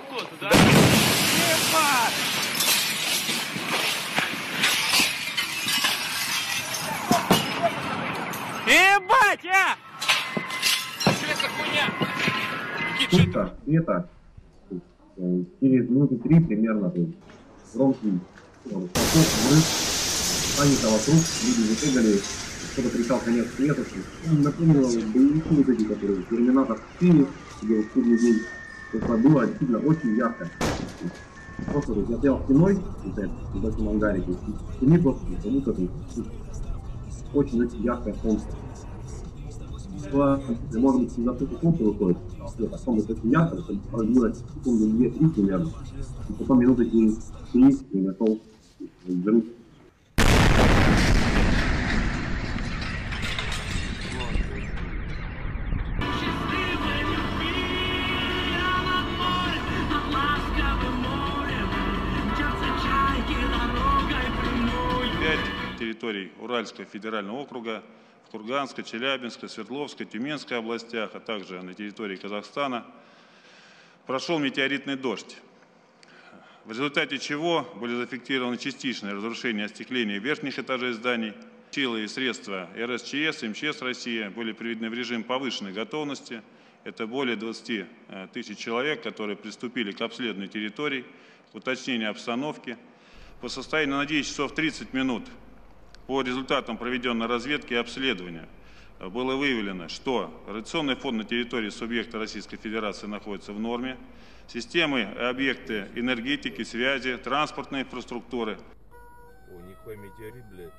толку да? Ебать! Ебать, а! Что это хуйня? Сутка света, через минуты 3 примерно, громкий поток, взрыв, паника вокруг, люди забегали, кто-то кричал конец света, напомнило боевики вот эти, которые Терминатор 4, где вот судный день, просто было действительно очень ярко. Просто я стоял стеной, в этом ангарике, и стены просто как будто очень яркое солнце. Может быть, за тысячу солнца выходит, а потом вот очень ярко, продлилось секунду 2-3 примерно, и потом минуты 3 и готов взрыв. Территорий Уральского федерального округа, в Курганской, Челябинской, Свердловской, Тюменской областях, а также на территории Казахстана прошел метеоритный дождь, в результате чего были зафиксированы частичные разрушения остекления верхних этажей зданий. Силы и средства РСЧС и МЧС России были приведены в режим повышенной готовности. Это более 20 тысяч человек, которые приступили к обследованию территорий, к уточнению обстановки. По состоянию на 10 часов 30 минут по результатам проведенной разведки и обследования было выявлено, что радиационный фон на территории субъекта Российской Федерации находится в норме, системы и объекты энергетики, связи, транспортной инфраструктуры. О, нихуя метеорит, блядь.